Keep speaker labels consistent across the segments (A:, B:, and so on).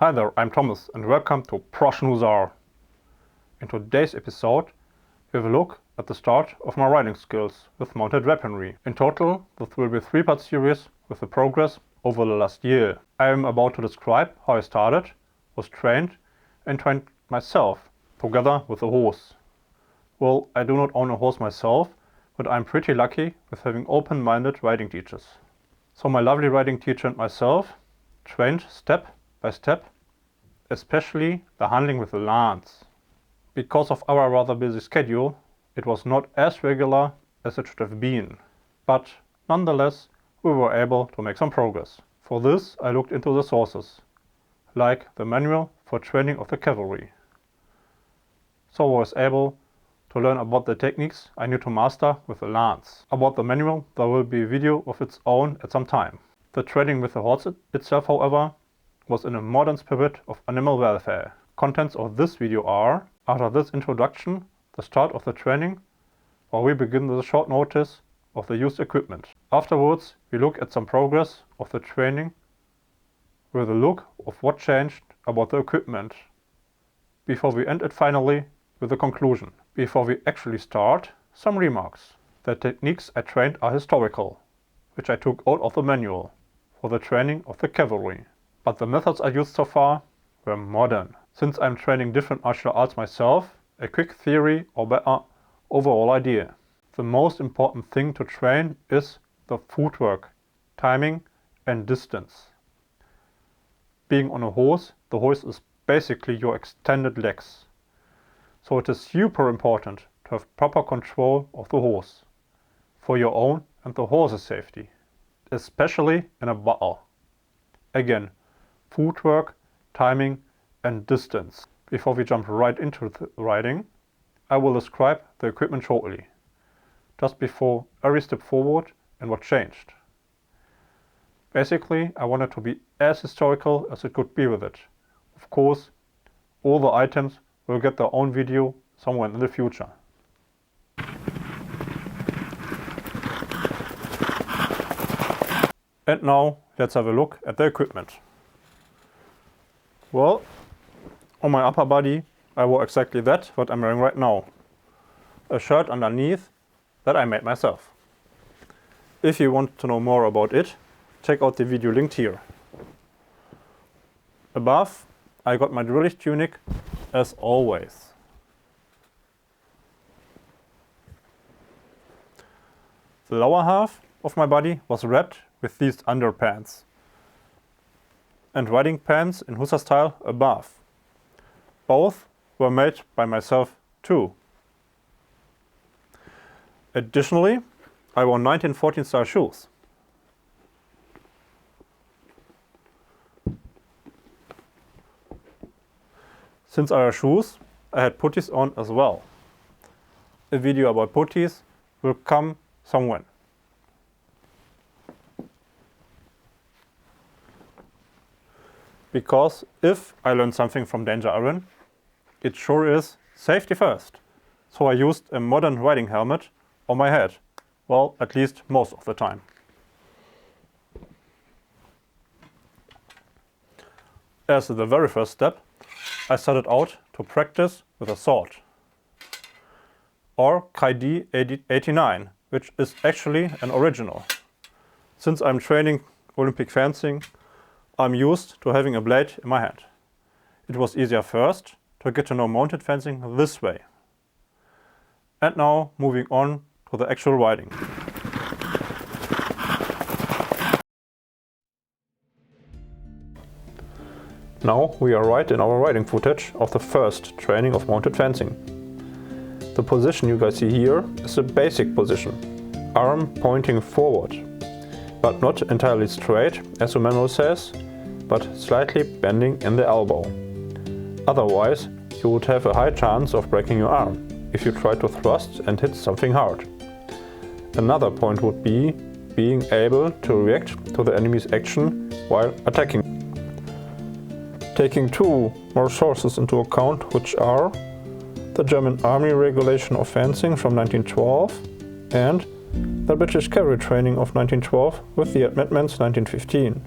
A: Hi there, I'm Thomas and welcome to Prussian Husar. In today's episode, we have a look at the start of my riding skills with mounted weaponry. In total, this will be a 3-part series with the progress over the last year. I am about to describe how I started, was trained and trained myself together with a horse. Well, I do not own a horse myself, but I'm pretty lucky with having open-minded riding teachers. So my lovely riding teacher and myself trained step by step, especially the handling with the lance. Because of our rather busy schedule, it was not as regular as it should have been, but nonetheless we were able to make some progress. For this I looked into the sources, like the manual for training of the cavalry. So I was able to learn about the techniques I need to master with the lance. About the manual there will be a video of its own at some time. The training with the horse itself, however, was in a modern spirit of animal welfare. Contents of this video are, after this introduction, the start of the training, where we begin with a short notice of the used equipment. Afterwards, we look at some progress of the training with a look of what changed about the equipment, before we end it finally with a conclusion. Before we actually start, some remarks. The techniques I trained are historical, which I took out of the manual for the training of the cavalry. But the methods I used so far were modern. Since I'm training different martial arts myself, a quick theory or better overall idea. The most important thing to train is the footwork, timing and distance. Being on a horse, the horse is basically your extended legs. So it is super important to have proper control of the horse, for your own and the horse's safety, especially in a battle. Again, footwork, timing and distance. Before we jump right into the riding, I will describe the equipment shortly, just before every step forward and what changed. Basically, I wanted to be as historical as it could be with it. Of course, all the items will get their own video somewhere in the future. And now let's have a look at the equipment. Well, on my upper body I wore exactly that what I'm wearing right now. A shirt underneath that I made myself. If you want to know more about it, check out the video linked here. Above I got my drillish tunic as always. The lower half of my body was wrapped with these underpants and riding pants in Husar style above. Both were made by myself too. Additionally, I wore 1914 style shoes. Since I wear shoes, I had puttees on as well. A video about puttees will come somewhere. Because if I learned something from Danger Iron, it sure is safety first. So I used a modern riding helmet on my head. Well, at least most of the time. As the very first step, I started out to practice with a sword. Or D.V.E, which is actually an original. Since I'm training Olympic fencing, I'm used to having a blade in my hand. It was easier first to get to know mounted fencing this way. And now moving on to the actual riding. Now we are right in our riding footage of the first training of mounted fencing. The position you guys see here is a basic position, arm pointing forward, but not entirely straight as the manual says, but slightly bending in the elbow. Otherwise, you would have a high chance of breaking your arm if you try to thrust and hit something hard. Another point would be being able to react to the enemy's action while attacking. Taking two more sources into account, which are the German Army Regulation of Fencing from 1912 and the British Cavalry Training of 1912 with the amendments 1915.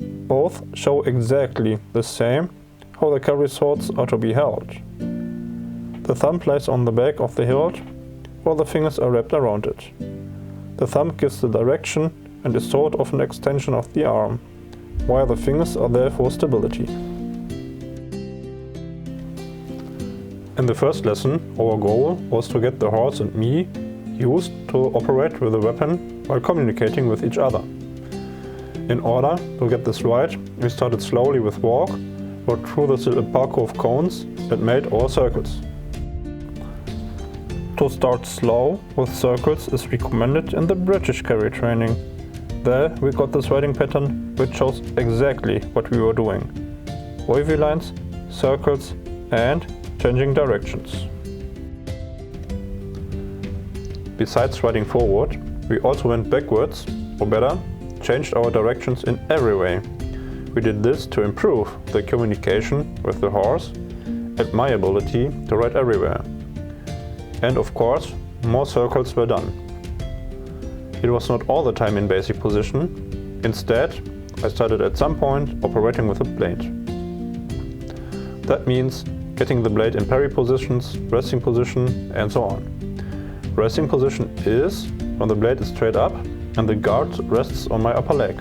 A: Both show exactly the same how the cavalry swords are to be held. The thumb lies on the back of the hilt, while the fingers are wrapped around it. The thumb gives the direction and is sort of an extension of the arm, while the fingers are there for stability. In the first lesson, our goal was to get the horse and me used to operate with the weapon while communicating with each other. In order to get this right, we started slowly with walk, rode through this little parkour of cones and made our circles. To start slow with circles is recommended in the British cavalry training. There we got this riding pattern which shows exactly what we were doing. Wavy lines, circles and changing directions. Besides riding forward, we also went backwards, or better, changed our directions in every way. We did this to improve the communication with the horse and my ability to ride everywhere. And of course, more circles were done. It was not all the time in basic position. Instead, I started at some point operating with a blade. That means getting the blade in parry positions, resting position and so on. Resting position is when the blade is straight up and the guard rests on my upper leg.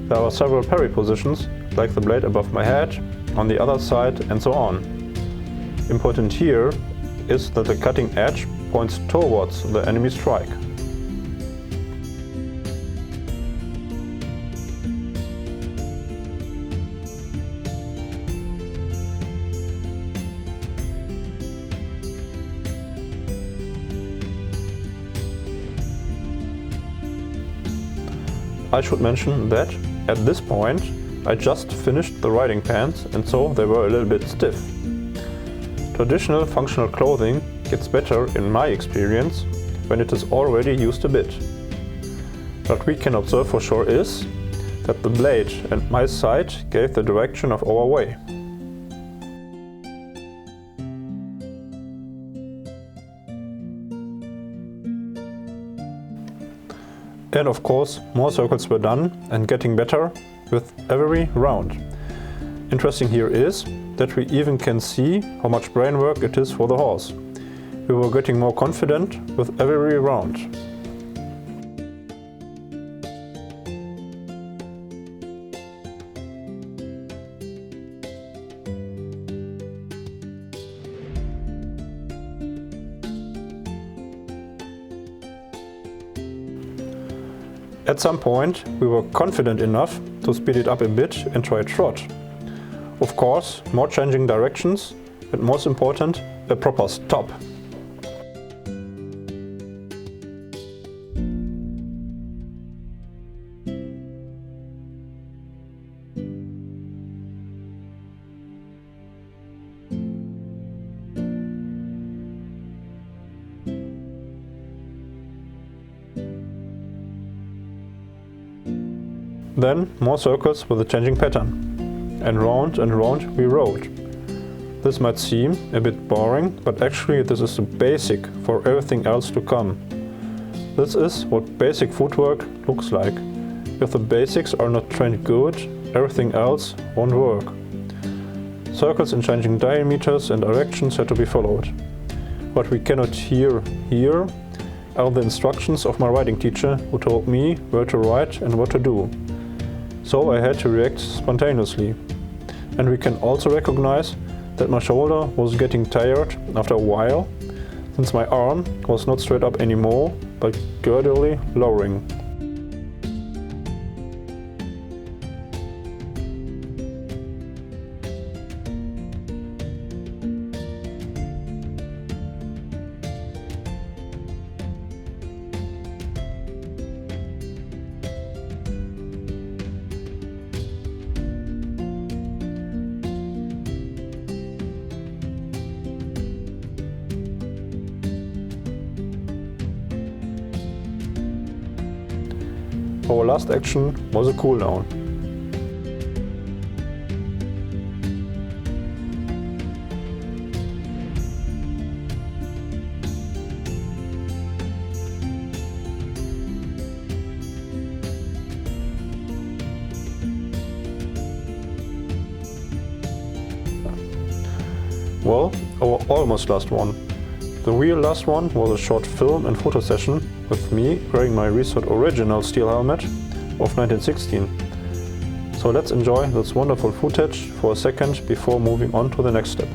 A: There are several parry positions, like the blade above my head, on the other side and so on. Important here is that the cutting edge points towards the enemy strike. I should mention that at this point I just finished the riding pants and so they were a little bit stiff. Traditional functional clothing gets better in my experience when it is already used a bit. What we can observe for sure is that the blade and my side gave the direction of our way. And of course, more circles were done and getting better with every round. Interesting here is that we even can see how much brain work it is for the horse. We were getting more confident with every round. At some point, we were confident enough to speed it up a bit and try trot. Of course, more changing directions, and most important, a proper stop. Then more circles with a changing pattern. And round we rode. This might seem a bit boring, but actually this is the basic for everything else to come. This is what basic footwork looks like. If the basics are not trained good, everything else won't work. Circles and changing diameters and directions had to be followed. What we cannot hear here are the instructions of my riding teacher who told me where to ride and what to do. So I had to react spontaneously. And we can also recognize that my shoulder was getting tired after a while, since my arm was not straight up anymore, but gradually lowering. Our last action was a cooldown. Well, our almost last one. The real last one was a short film and photo session with me wearing my restored original steel helmet of 1916. So let's enjoy this wonderful footage for a second before moving on to the next step.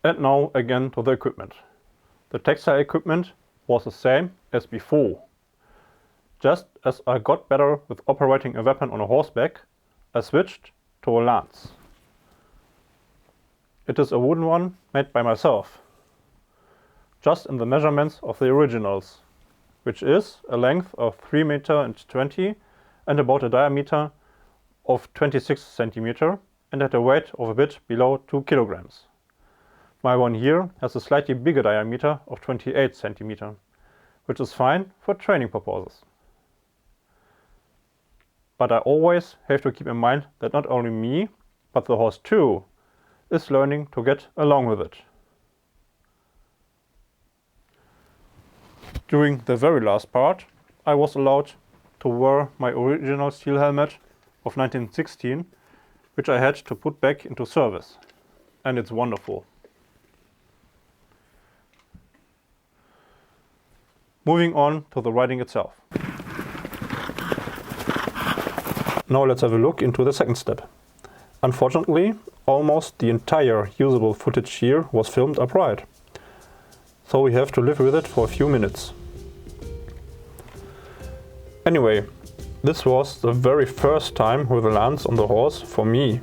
A: And now again to the equipment. The textile equipment was the same as before. Just as I got better with operating a weapon on a horseback, I switched to a lance. It is a wooden one made by myself, just in the measurements of the originals, which is a length of 3.20 m and about a diameter of 26 cm and at a weight of a bit below 2 kilograms. My one here has a slightly bigger diameter of 28 cm, which is fine for training purposes. But I always have to keep in mind that not only me, but the horse too, is learning to get along with it. During the very last part, I was allowed to wear my original steel helmet of 1916, which I had to put back into service. And it's wonderful. Moving on to the riding itself. Now let's have a look into the second step. Unfortunately, almost the entire usable footage here was filmed upright. So we have to live with it for a few minutes. Anyway, this was the very first time with a lance on the horse for me.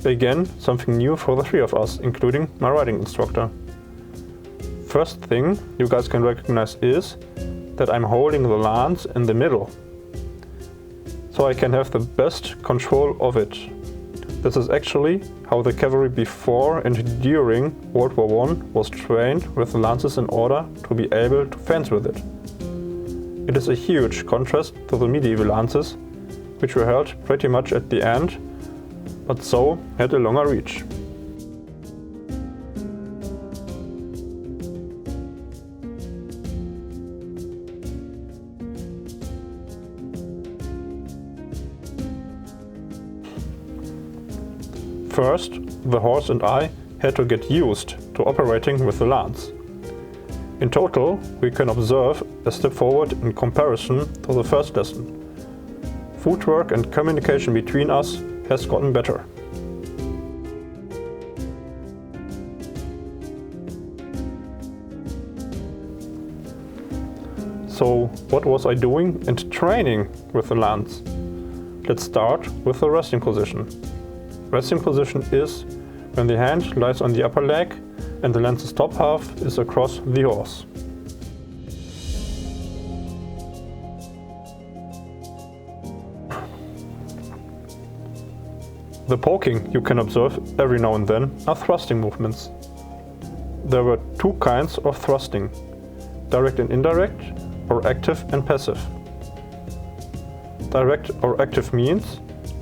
A: Again, something new for the three of us, including my riding instructor. First thing you guys can recognize is that I'm holding the lance in the middle, so I can have the best control of it. This is actually how the cavalry before and during World War I was trained with the lances in order to be able to fence with it. It is a huge contrast to the medieval lances, which were held pretty much at the end, but so had a longer reach. First, the horse and I had to get used to operating with the lance. In total, we can observe a step forward in comparison to the first lesson. Footwork and communication between us has gotten better. So, what was I doing and training with the lance? Let's start with the resting position. Resting position is when the hand lies on the upper leg and the lance's top half is across the horse. The poking you can observe every now and then are thrusting movements. There were two kinds of thrusting, direct and indirect, or active and passive. Direct or active means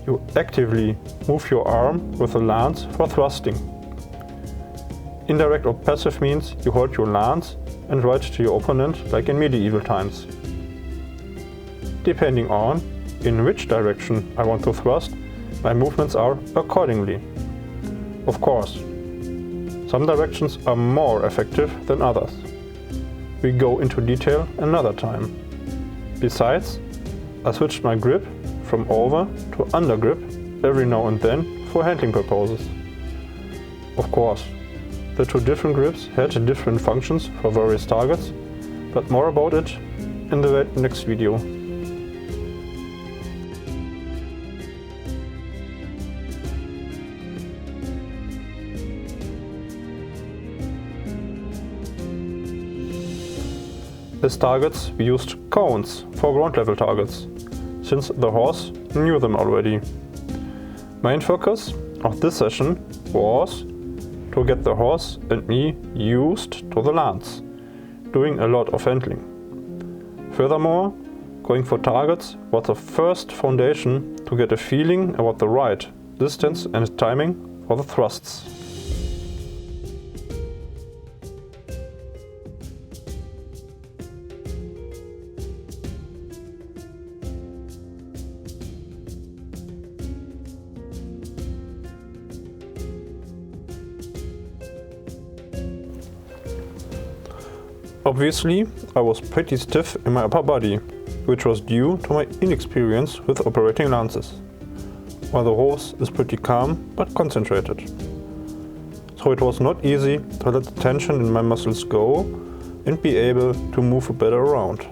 A: you actively move your arm with the lance for thrusting. Indirect or passive means you hold your lance and ride to your opponent like in medieval times. Depending on in which direction I want to thrust, my movements are accordingly. Of course, some directions are more effective than others. We go into detail another time. Besides, I switched my grip from over to under grip every now and then for handling purposes. Of course, The two different grips had different functions for various targets, but more about it in the next video. As targets, we used cones for ground level targets, since the horse knew them already. Main focus of this session was to get the horse and me used to the lance, doing a lot of handling. Furthermore, going for targets was the first foundation to get a feeling about the right distance and timing for the thrusts. Obviously, I was pretty stiff in my upper body, which was due to my inexperience with operating lances, while the horse is pretty calm but concentrated. So it was not easy to let the tension in my muscles go and be able to move better around.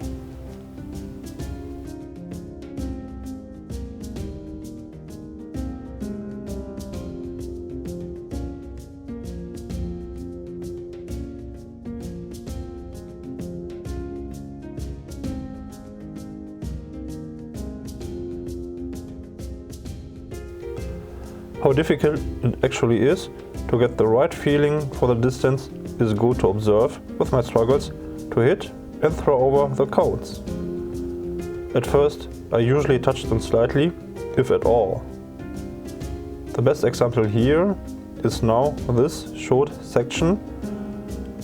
A: How difficult it actually is to get the right feeling for the distance is good to observe with my struggles to hit and throw over the cones. At first, I usually touch them slightly, if at all. The best example here is now this short section.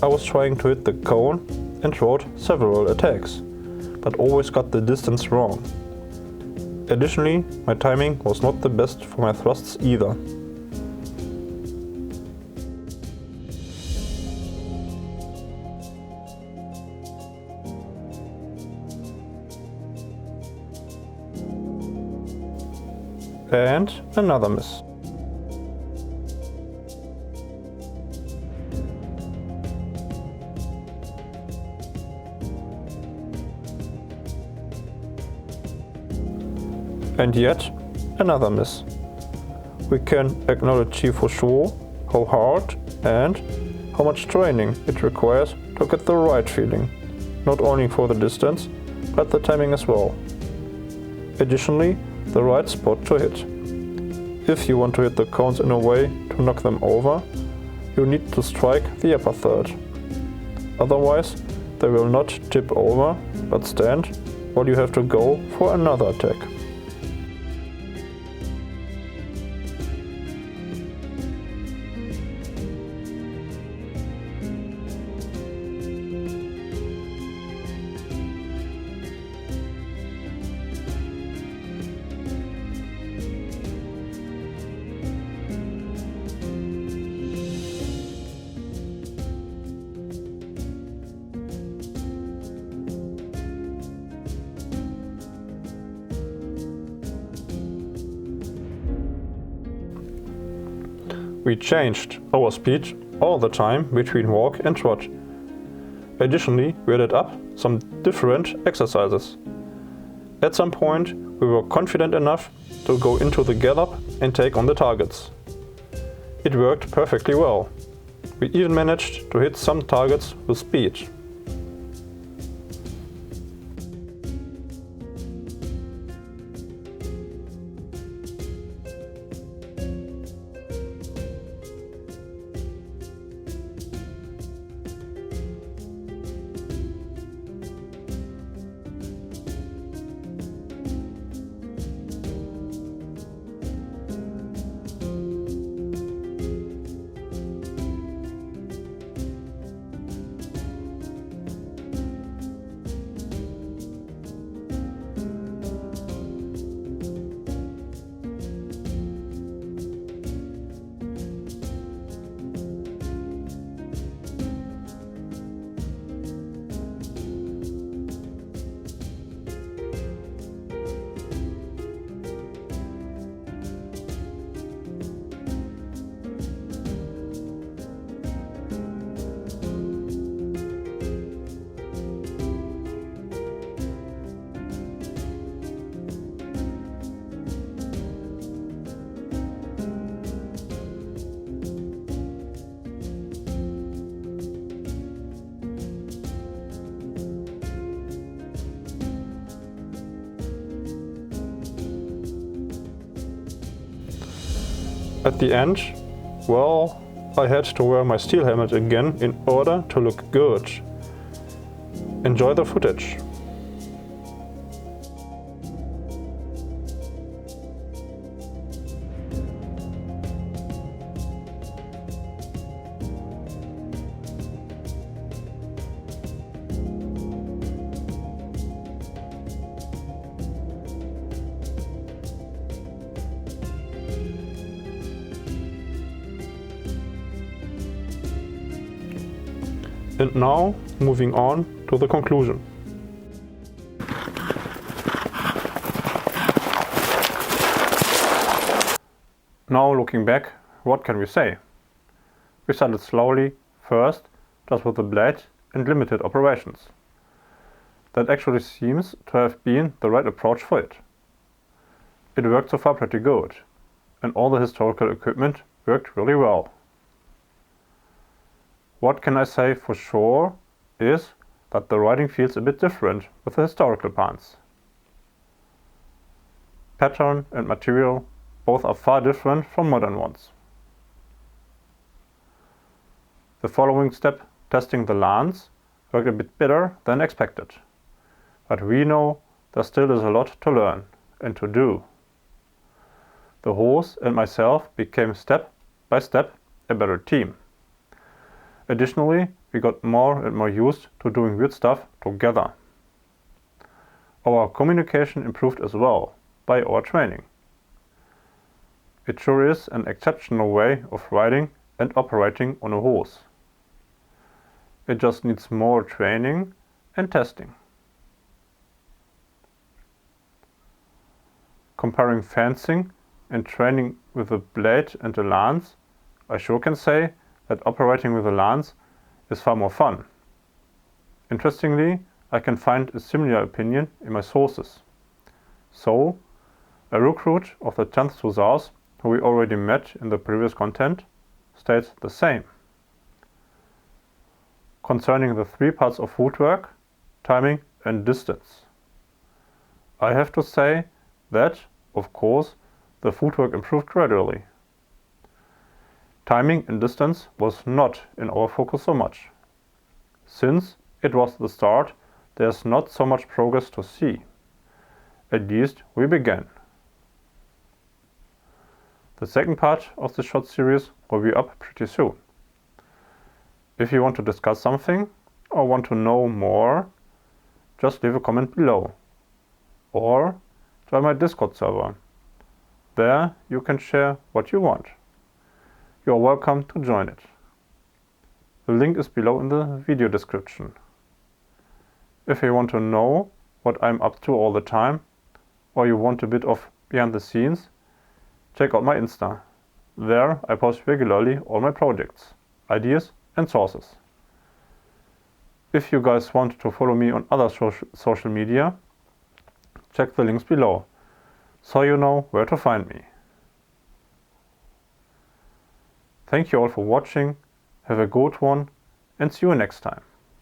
A: I was trying to hit the cone and wrote several attacks, but always got the distance wrong. Additionally, my timing was not the best for my thrusts either. And another miss. And yet another miss. We can acknowledge here for sure how hard and how much training it requires to get the right feeling, not only for the distance, but the timing as well. Additionally, the right spot to hit. If you want to hit the cones in a way to knock them over, you need to strike the upper third. Otherwise, they will not tip over, but stand, while you have to go for another attack. We changed our speed all the time between walk and trot. Additionally, we added up some different exercises. At some point, we were confident enough to go into the gallop and take on the targets. It worked perfectly well. We even managed to hit some targets with speed. At the end, well, I had to wear my steel helmet again in order to look good. Enjoy the footage. And now, moving on to the conclusion. Now looking back, what can we say? We started slowly, first, just with the blade and limited operations. That actually seems to have been the right approach for it. It worked so far pretty good, and all the historical equipment worked really well. What can I say for sure is that the writing feels a bit different with the historical parts. Pattern and material both are far different from modern ones. The following step, testing the lance, worked a bit better than expected. But we know there still is a lot to learn and to do. The horse and myself became step by step a better team. Additionally, we got more and more used to doing weird stuff together. Our communication improved as well by our training. It sure is an exceptional way of riding and operating on a horse. It just needs more training and testing. Comparing fencing and training with a blade and a lance, I sure can say that operating with a lance is far more fun. Interestingly, I can find a similar opinion in my sources. So, a recruit of the 10th Hussars, who we already met in the previous content, states the same. Concerning the 3 parts of footwork, timing and distance. I have to say that, of course, the footwork improved gradually. Timing and distance was not in our focus so much. Since it was the start, there's not so much progress to see. At least we began. The second part of the short series will be up pretty soon. If you want to discuss something or want to know more, just leave a comment below. Or join my Discord server. There you can share what you want. You are welcome to join it. The link is below in the video description. If you want to know what I'm up to all the time, or you want a bit of behind the scenes, check out my Insta. There I post regularly all my projects, ideas and sources. If you guys want to follow me on other social media, check the links below, so you know where to find me. Thank you all for watching, have a good one, and see you next time.